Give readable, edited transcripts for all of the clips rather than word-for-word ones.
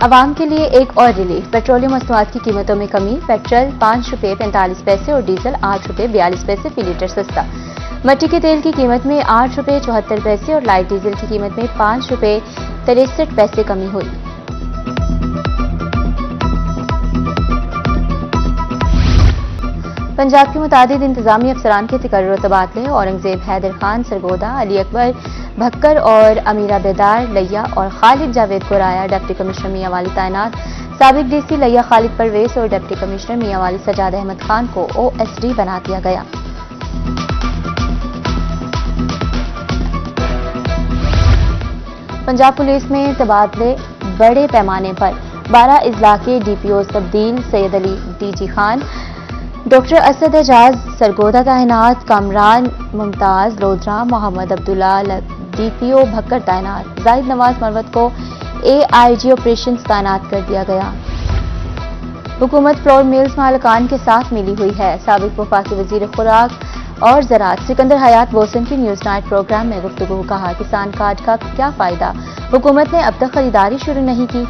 आवाम के लिए एक और रिलीफ। पेट्रोलियम मसनूआत की कीमतों में कमी। पेट्रोल 5 रुपये 45 पैसे और डीजल 8 रुपये 42 पैसे फी लीटर सस्ता। मट्टी के तेल की कीमत में 8 रुपये 74 पैसे और लाइट डीजल की कीमत में 5 रुपये 63 पैसे कमी हुई। पंजाब के मुतादिद इंतजामी अफसरान के तकर्रुर और तबादले। औरंगजेब हैदर खान सरगोदा, अली अकबर भक्कर और अमीरा बेदार लैया और खालिद जावेद को राया डिप्टी कमिश्नर मियांवाली तैनात। साबिक डीसी लैया खालिद परवेज और डिप्टी कमिश्नर मियांवाली सजाद अहमद खान को OSD बना दिया गया। पंजाब पुलिस में तबादले बड़े पैमाने पर। 12 अजला के DPOs तब्दील। सैयद अली DG खान, डॉक्टर असद एजाज सरगोदा तैनात। कामरान मुमताज लोधरा, मोहम्मद अब्दुल्ला DPO भक्कर तैनात। जाहिद नवाज मरवत को AIG ऑपरेशंस तैनात कर दिया गया। हुकूमत फ्लोर मिल्स मालिकान के साथ मिली हुई है। साबिक वफाकी वजीर खुराक और ज़राअत सिकंदर हयात बोसन की न्यूज नाइट प्रोग्राम में गुफ्तगू। कहा, किसान कार्ड का क्या फायदा, हुकूमत ने अब तक खरीदारी शुरू नहीं की।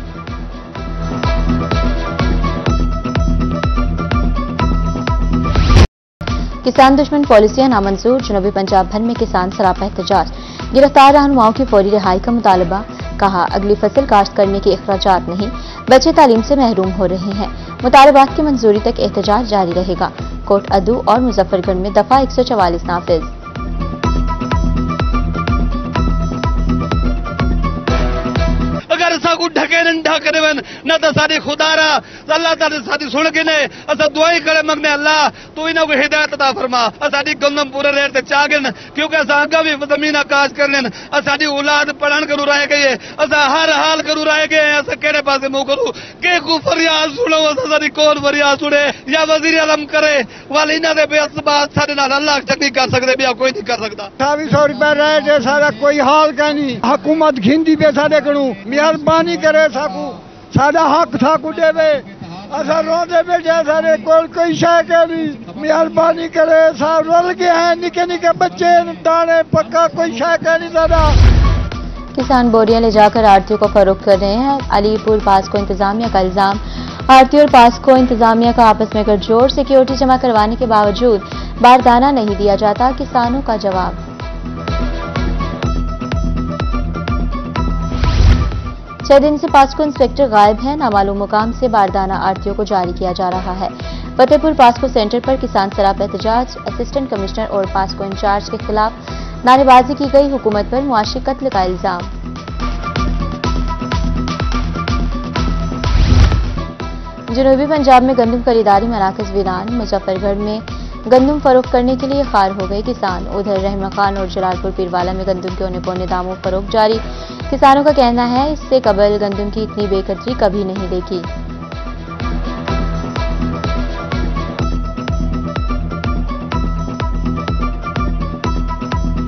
किसान दुश्मन पॉलिसियां नामंजूर। जनूबी पंजाब भर में किसान सरापा एहतजाज। गिरफ्तार रहनुमाओं की फौरी रिहाई का मुतालबा। कहा, अगली फसल काश्त करने के अखराजात नहीं, बच्चे तालीम से महरूम हो रहे हैं। मुतालबात की मंजूरी तक एहतजाज जारी रहेगा। कोट अदू और मुजफ्फरगढ़ में दफा 144 नाफिज। अगर साकू ढके ढकने न तो सारी खुदारा अल्लाह ताला सादी सुन के ने असा दुआई करे मगने अल्लाह तू इना को हिदायत अता फरमा। असाडी गंदम पूरे रेट ते चागन क्योंकि असा आगा भी जमीन आकाश करने असाडी औलाद पढ़न करू रहे गए। असा हर हाल करू रहे गए। असा केड़े पासे मुंह करू के को फरियाद सुनो। असा साडी कौन फरियाद सुने या वजीर आलम करे वाल इना दे बेअसबात साडे नाल अल्लाह चंगी कर सकदे बिया कोई नहीं कर सकदा। 200 रुपए रहे जे सारा कोई हाल का नहीं। हुकूमत घिंदी पे साडे कणू मेहरबानी करे साकू साडा हक साकू देवे। असा रोंदे बैठे सारे कोई शय के नहीं। मेहरबानी करे साहब रोल गए हैं निके निके बच्चे दाने पक्का कोई शय के नहीं सारा। किसान बोरियां ले जाकर आड़तियों को फरोख्त कर रहे हैं। अलीपुर पास्को इंतजामिया का इल्जाम। आड़ती और पास्को इंतजामिया का आपस में गठजोड़। सिक्योरिटी जमा करवाने के बावजूद बारदाना नहीं दिया जाता। किसानों का जवाब। 6 दिन से पास्को इंस्पेक्टर गायब हैं। नामालूम मुकाम से बारदाना आड़तियों को जारी किया जा रहा है। फतेहपुर पास्को सेंटर पर किसान सरापा एहतजाज। असिस्टेंट कमिश्नर और पास्को इंचार्ज के खिलाफ नारेबाजी की गई। हुकूमत पर मुआशी कत्ल का इल्जाम। जनूबी पंजाब में गंदम खरीदारी मराकज वीरान। मुजफ्फरगढ़ में गंदम फरोख्त करने के लिए खार हो गए किसान। उधर रहमा खान और जलालपुर पीरवाला में गंदम के औने पौने दामों फरोख्त जारी। किसानों का कहना है, इससे कबल गंदम की इतनी बेकदरी कभी नहीं देखी।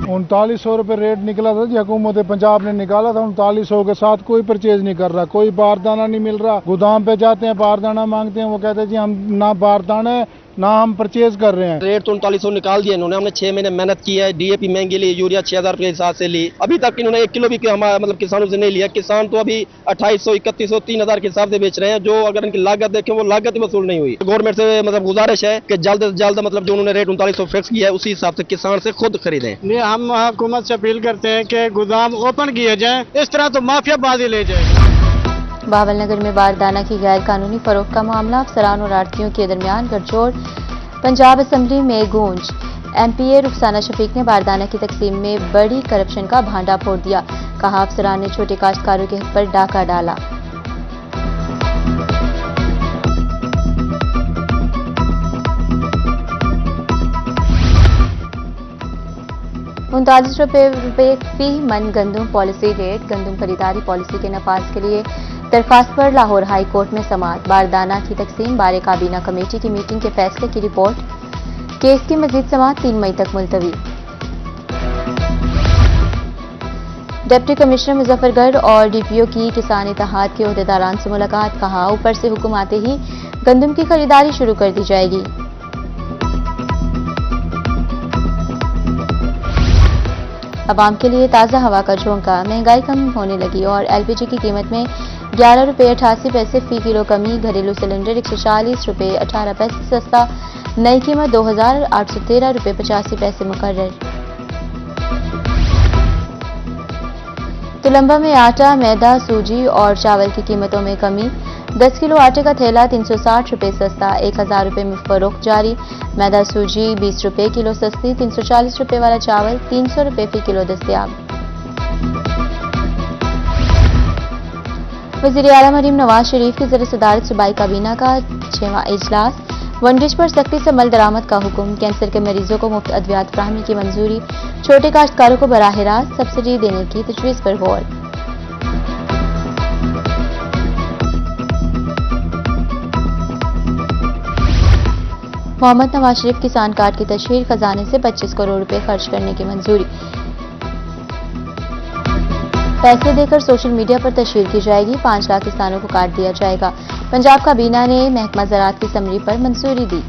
₹3900 रेट निकला था जी, हुकूमत पंजाब ने निकाला था। 3900 के साथ कोई परचेज नहीं कर रहा, कोई बारदाना नहीं मिल रहा। गोदाम पे जाते हैं बारदाना मांगते हैं, वो कहते हैं जी हम ना बारदाना है ना हम परचेज कर रहे हैं। रेट तो 3900 निकाल दिया इन्होंने। हमने 6 महीने मेहनत की है। DAP महंगी ली, यूरिया 6000 के हिसाब से ली। अभी तक इन्होंने 1 किलो भी हमारा मतलब किसानों से नहीं लिया। किसान तो अभी 2800 3100 3000 के हिसाब से बेच रहे हैं। जो अगर इनकी लागत देखें वो लागत ही वसूल नहीं हुई। गवर्नमेंट से मतलब गुजारिश है कि जल्द से जल्द मतलब जो उन्होंने रेट 3900 फिक्स किया है उसी हिसाब से किसान से खुद खरीदें। हम हुकूमत से अपील करते हैं कि गोदाम ओपन किए जाए, इस तरह तो माफिया बाजी ले जाए। बावलनगर में बारदाना की गैर कानूनी फरोख्त का मामला। अफसरान और आड़तियों के दरमियान गठजोड़। पंजाब असम्बली में गूंज। MPA रुखसाना शफीक ने बारदाना की तकसीम में बड़ी करप्शन का भांडा फोड़ दिया। कहा, अफसरान ने छोटे काश्तकारों के हक पर डाका डाला। ₹39 फी मन गंदम पॉलिसी रेट। गंदम खरीदारी पॉलिसी के नफाज के लिए दरखास्त पर लाहौर हाई कोर्ट में समाअत। बारदाना की तकसीम बारे काबीना कमेटी की मीटिंग के फैसले की रिपोर्ट। केस की मजीद समाअत 3 मई तक मुलतवी। डिप्टी कमिश्नर मुजफ्फरगढ़ और DPO की किसान इत्तेहाद के ओहदेदारान से मुलाकात। कहा, ऊपर से हुक्म आते ही गंदम की खरीदारी शुरू कर दी जाएगी। अवाम के लिए ताज़ा हवा का झोंका। महंगाई कम होने लगी और LPG की कीमत में 11 रुपये 88 पैसे फी किलो कमी। घरेलू सिलेंडर 140 रुपये 18 पैसे सस्ता। नई कीमत 2813 रुपये 85 पैसे मुकर्रर। तुलंबा में आटा, मैदा, सूजी और चावल की कीमतों में कमी। 10 किलो आटे का थैला 360 रुपये सस्ता, 1000 रुपये में फरोख्त जारी। मैदा सूजी 20 रुपये किलो सस्ती, 340 रुपये वाला चावल 300 रुपये फी किलो दस्तयाब। वज़ीर आला मरीम नवाज शरीफ की ज़र सदारत सूबाई काबीना का 6वां इजलास। वनडेज पर सख्ती से मल दरामद का हुक्म। कैंसर के मरीजों को मुफ्त अद्वियात फराहमी की मंजूरी। छोटे काश्तकारों को बराह रास्त सब्सिडी देने की तजवीज़ पर गौर। मोहम्मद नवाज शरीफ किसान कार्ड की तशहीर। खजाने से 25 करोड़ रुपए खर्च करने की मंजूरी। पैसे देकर सोशल मीडिया पर तशहीर की जाएगी। 5 लाख किसानों को कार्ड दिया जाएगा। पंजाब काबीना ने महकमा ज़राअत की समरी पर मंजूरी दी।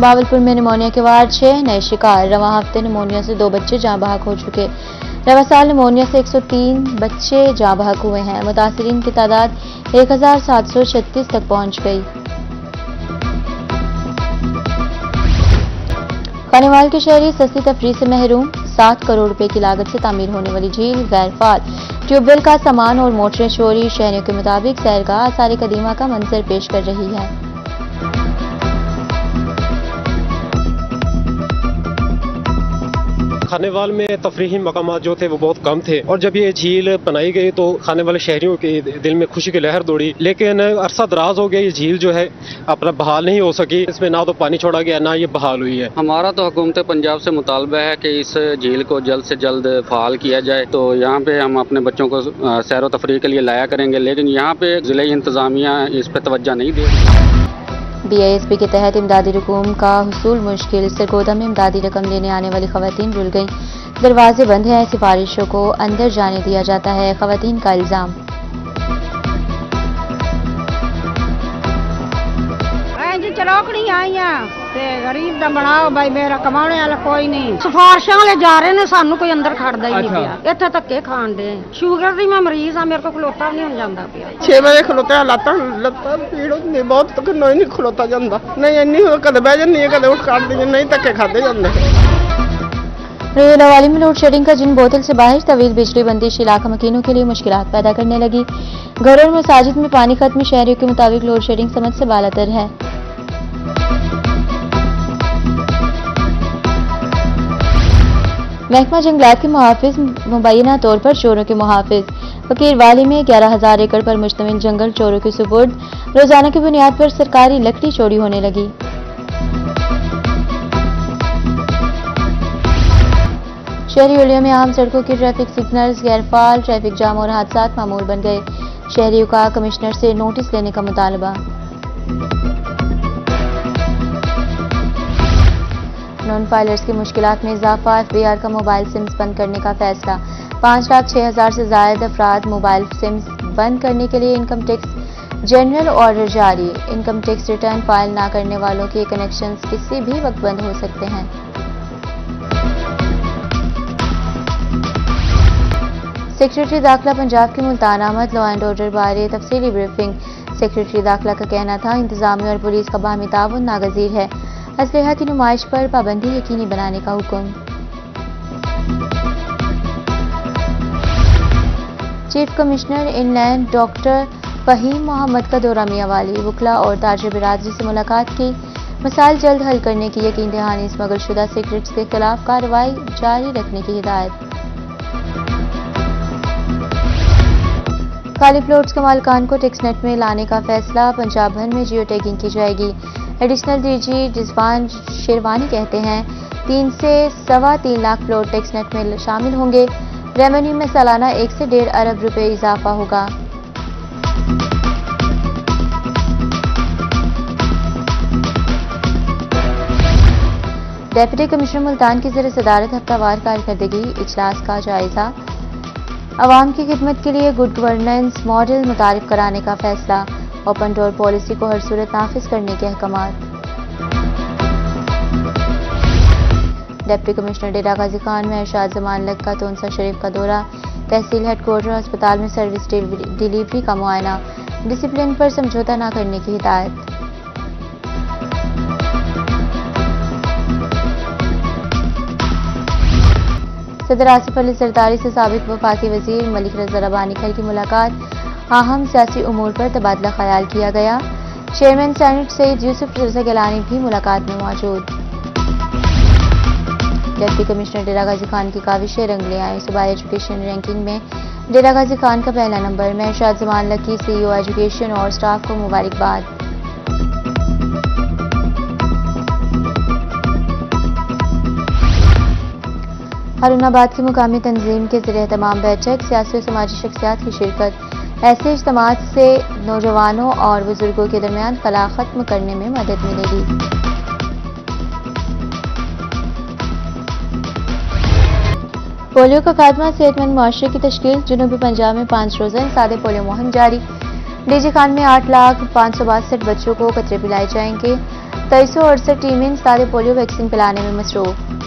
बावलपुर में निमोनिया के वार 6 नए शिकार। रवां हफ्ते निमोनिया से 2 बच्चे जाँ बहक हो चुके। रवां साल निमोनिया से 103 बच्चे जाँ बहक हुए हैं। मुतासिरीन की तादाद 1736 तक पहुंच गई। खानेवाल के शहरी सस्ती तफरीह से महरूम। 7 करोड़ रुपए की लागत से तामीर होने वाली झील गैर फाल। ट्यूबवेल का सामान और मोटरें चोरी। शहरियों के मुताबिक सैरगाह आसार कदीमा का मंजर पेश कर रही है। खानेवाल में तफरीही मकामात जो थे वो बहुत कम थे और जब ये झील बनाई गई तो खाने वाले शहरियों के दिल में खुशी की लहर दौड़ी। लेकिन अरसा दराज हो गया ये झील जो है अपना बहाल नहीं हो सकी। इसमें ना तो पानी छोड़ा गया ना ये बहाल हुई है। हमारा तो हुकूमत पंजाब से मुतालबा है कि इस झील को जल्द से जल्द फाल किया जाए। तो यहाँ पे हम अपने बच्चों को सैर व तफरीह के लिए लाया करेंगे, लेकिन यहाँ पे जिले इंतजामिया इस पर तवज्जो नहीं दे। BISP के तहत इमदादी रकूम का हुसूल मुश्किल। सरगोदा में इमदादी रकम लेने आने वाली खवातीन रुल गईं। दरवाजे बंद हैं। सिफारिशों को अंदर जाने दिया जाता है, खवातीन का इल्जाम। चौकड़ी आई गरीब दा बनाओ भाई, मेरा कमाने वाला कोई नहीं। सिफारिशां वाले जा रहे ने, सानू कोई अंदर खड़दा ही नहीं पिया। इत्थे धक्के खाण दे। शुगर दी मैं मरीज हां, मेरे को खलोता भी नहीं हो जांदा पिया। 6 बजे खलोता लत्तां पीड़ होंदी बहुत, तक नहीं खलोता जांदा। नहीं इन्नी कदे बह जन्नी कदे उठ काट दी, नहीं धक्के खादे जांदे। रेलवाली में लोड शेडिंग का जिन बोतल से बाहर तवील बिजली बंदिश इलाका मकीनों के लिए मुश्किलात पैदा करने लगी। घरों और मसाजिद में पानी खत्म। शहरियों के मुताबिक लोड शेडिंग समझ से बालातर है। महकमा जंगलात के मुहाफिज मुबैना तौर पर चोरों के मुहाफिज। फकीरवाली में 11,000 एकड़ पर मुश्तमिल जंगल चोरों के सुपुर्द। रोजाना की बुनियाद पर सरकारी लकड़ी चोरी होने लगी। शहरी ओलिया में आम सड़कों के ट्रैफिक सिग्नल्स गैरफाल। ट्रैफिक जाम और हादसात मामूल बन गए। शहरियों का कमिश्नर से नोटिस लेने का मुतालबा। नॉन फाइलर्स की मुश्किलात में इजाफा। FBR का मोबाइल सिम्स बंद करने का फैसला। 5,06,000 से ज्यादा अफराद मोबाइल सिम्स बंद करने के लिए इनकम टैक्स जनरल ऑर्डर जारी। इनकम टैक्स रिटर्न फाइल ना करने वालों के कनेक्शंस किसी भी वक्त बंद हो सकते हैं। सेक्रेटरी दाखिला पंजाब की मुल्तान आमद। लॉ एंड ऑर्डर बारे तफसीली ब्रीफिंग। सेक्रेटरी दाखिला का कहना था इंतजामिया और पुलिस का बाहमी ताउन नागजीर है। असलहा की नुमाइश पर पाबंदी यकीनी बनाने का हुक्म। Chief commissioner inland doctor Fahim Mohammad का दौरा मियांवाली। वकला और ताजिर बिरादरी से मुलाकात की। मसाइल जल्द हल करने की यकीन दहानी। स्मगलशुदा सिगरेट्स के खिलाफ कार्रवाई जारी रखने की हिदायत। खाली प्लॉट्स के मालिकान को टैक्सनेट में लाने का फैसला। पंजाब भर में जियो टैगिंग की जाएगी। एडिशनल DG रिजवान शेरवानी कहते हैं 3 से 3.25 लाख प्लॉट टैक्सनेट में शामिल होंगे। रेवेन्यू में सालाना 1 से 1.5 अरब रुपए इजाफा होगा। डेप्यूटी कमिश्नर मुल्तान की ज़र सदारत हफ्तावार कारकर्दगी इजलास का जायजा। अवाम की खिदमत के लिए गुड गवर्नेंस मॉडल मुतारिफ कराने का फैसला। ओपन डोर पॉलिसी को हर सूरत नाफिज करने के अहकामात। डिप्टी कमिश्नर डेरा गाजी खान में इरशाद जमान लग का तोनसा शरीफ का दौरा, तहसील हेडक्वार्टर अस्पताल में सर्विस डिलीवरी का मुआयना, डिसिप्लिन पर समझौता न करने की हिदायत। सदर आसिफ अली जरदारी से साबिक वफाकी वजीर मलिक रज़ा रब्बानी खैर की मुलाकात, अहम सियासी उमूर पर तबादला ख्याल किया गया। चेयरमैन सेनेट सईद यूसुफ रज़ा गिलानी भी मुलाकात में मौजूद। डिप्टी कमिश्नर डेरा गाजी खान की काविशें रंग ले आए, सूबाई एजुकेशन रैंकिंग में डेरा गाजी खान का पहला नंबर। में इरशाद जमान लकी CEO एजुकेशन और स्टाफ को मुबारकबाद। हारूनाबाद की मुकामी तंजीम के ज़रिए तमाम बैठक, सियासी और समाजी शख्सियात की शिरकत। ऐसे इज्तिमात से नौजवानों और बुजुर्गों के दरमियान खला खत्म करने में मदद मिलेगी। पोलियो का खात्मा, सेहतमंद मुआशरे की तश्कील। जनूबी पंजाब में 5 रोज़ा सादे पोलियो मुहिम जारी। डीजी खान में 8,562 बच्चों को कतरे पिलाए जाएंगे। 2368 टीमें सादे पोलियो वैक्सीन पिलाने में मसरूफ।